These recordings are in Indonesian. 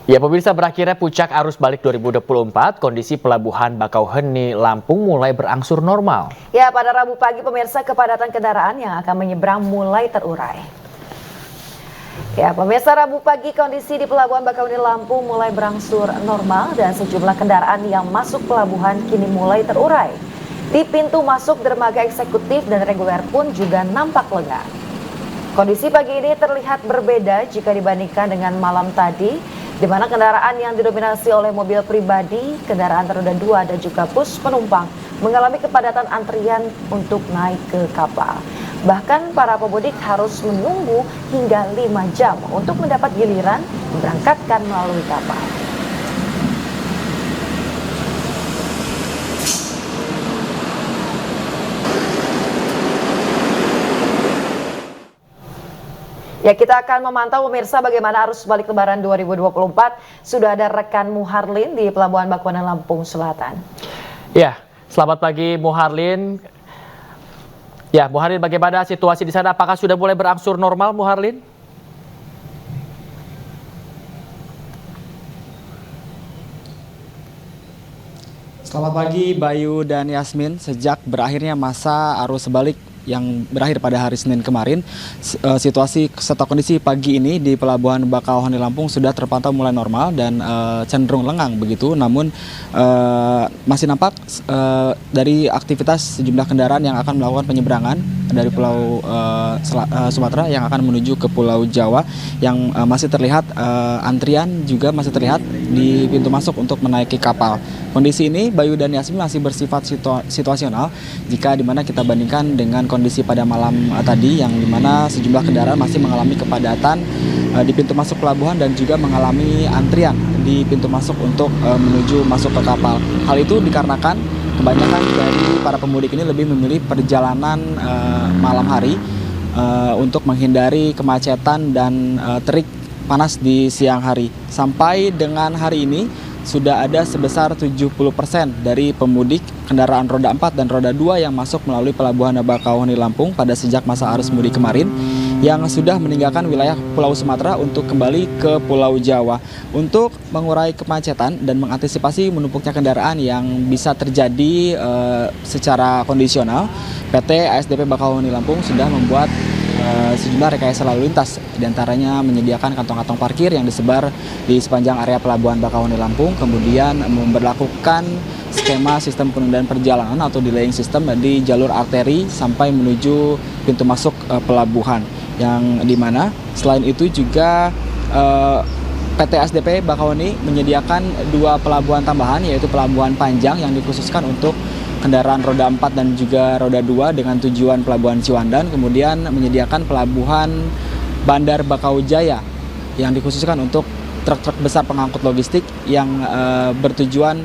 Ya pemirsa, berakhirnya puncak arus balik 2024, kondisi pelabuhan Bakauheni Lampung mulai berangsur normal. Ya, pada Rabu pagi pemirsa kepadatan kendaraan yang akan menyeberang mulai terurai. Ya, pemirsa Rabu pagi kondisi di Pelabuhan Bakauheni Lampung mulai berangsur normal dan sejumlah kendaraan yang masuk pelabuhan kini mulai terurai. Di pintu masuk dermaga eksekutif dan reguler pun juga nampak lengang. Kondisi pagi ini terlihat berbeda jika dibandingkan dengan malam tadi, di mana kendaraan yang didominasi oleh mobil pribadi, kendaraan roda 2 dan juga bus penumpang mengalami kepadatan antrian untuk naik ke kapal. Bahkan para pemudik harus menunggu hingga 5 jam untuk mendapat giliran memberangkatkan melalui kapal. Ya, kita akan memantau pemirsa bagaimana arus balik lebaran 2024. Sudah ada rekan Muharlin di Pelabuhan Bakauheni Lampung Selatan. Ya, selamat pagi Muharlin. Ya, Muharlin, bagaimana situasi di sana? Apakah sudah mulai berangsur normal, Muharlin? Selamat pagi Bayu dan Yasmin. Sejak berakhirnya masa arus balik yang berakhir pada hari Senin kemarin, situasi serta kondisi pagi ini di Pelabuhan Bakauheni Lampung sudah terpantau mulai normal dan cenderung lengang begitu. Namun masih nampak dari aktivitas sejumlah kendaraan yang akan melakukan penyeberangan dari Pulau Sumatera yang akan menuju ke Pulau Jawa, yang masih terlihat antrian juga masih terlihat di pintu masuk untuk menaiki kapal. Kondisi ini Bayu dan Yasmin masih bersifat situasional jika dimana kita bandingkan dengan kondisi pada malam tadi, yang dimana sejumlah kendaraan masih mengalami kepadatan di pintu masuk pelabuhan dan juga mengalami antrian di pintu masuk untuk menuju masuk ke kapal. Hal itu dikarenakan kebanyakan dari para pemudik ini lebih memilih perjalanan malam hari untuk menghindari kemacetan dan terik panas di siang hari. Sampai dengan hari ini sudah ada sebesar 70% dari pemudik kendaraan roda 4 dan roda 2 yang masuk melalui Pelabuhan Bakauheni Lampung pada sejak masa arus mudik kemarin, yang sudah meninggalkan wilayah Pulau Sumatera untuk kembali ke Pulau Jawa. Untuk mengurai kemacetan dan mengantisipasi menumpuknya kendaraan yang bisa terjadi secara kondisional, PT ASDP Bakauheni Lampung sudah membuat sejumlah rekayasa lalu lintas, diantaranya menyediakan kantong-kantong parkir yang disebar di sepanjang area Pelabuhan Bakauheni Lampung, kemudian memberlakukan skema sistem penundaan perjalanan atau delaying system di jalur arteri sampai menuju pintu masuk pelabuhan, yang dimana selain itu juga PT ASDP Bakauheni menyediakan 2 pelabuhan tambahan, yaitu Pelabuhan Panjang yang dikhususkan untuk kendaraan roda 4 dan juga roda 2 dengan tujuan Pelabuhan Ciwandan, kemudian menyediakan Pelabuhan Bandar Bakaujaya yang dikhususkan untuk truk-truk besar pengangkut logistik yang bertujuan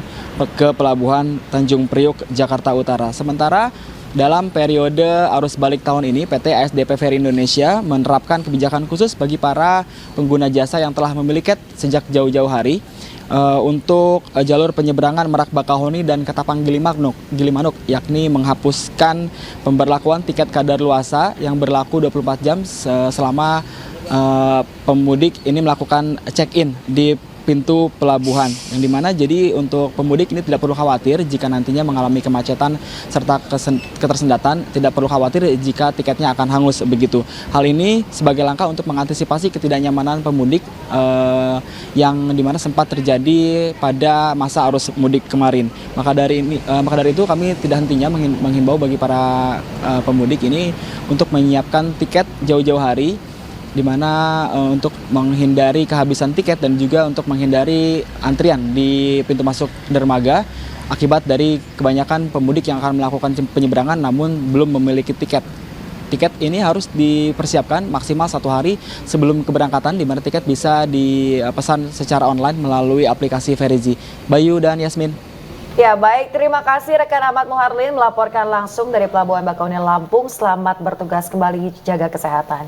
ke Pelabuhan Tanjung Priuk, Jakarta Utara. Sementara dalam periode arus balik tahun ini, PT ASDP Ferry Indonesia menerapkan kebijakan khusus bagi para pengguna jasa yang telah memiliki tiket sejak jauh-jauh hari untuk jalur penyeberangan Merak Bakauheni dan Ketapang Gilimanuk, yakni menghapuskan pemberlakuan tiket kadaluarsa yang berlaku 24 jam selama pemudik ini melakukan check-in di pintu pelabuhan, yang dimana jadi untuk pemudik ini tidak perlu khawatir jika nantinya mengalami kemacetan serta ketersendatan, tidak perlu khawatir jika tiketnya akan hangus begitu. Hal ini sebagai langkah untuk mengantisipasi ketidaknyamanan pemudik yang dimana sempat terjadi pada masa arus mudik kemarin. Maka dari itu kami tidak hentinya menghimbau bagi para pemudik ini untuk menyiapkan tiket jauh-jauh hari, di mana untuk menghindari kehabisan tiket dan juga untuk menghindari antrian di pintu masuk dermaga akibat dari kebanyakan pemudik yang akan melakukan penyeberangan namun belum memiliki tiket. Tiket ini harus dipersiapkan maksimal 1 hari sebelum keberangkatan, di mana tiket bisa dipesan secara online melalui aplikasi Verizi. Bayu dan Yasmin. Ya, baik, terima kasih rekan Ahmad Muharlin melaporkan langsung dari Pelabuhan Bakauheni Lampung. Selamat bertugas kembali, jaga kesehatan.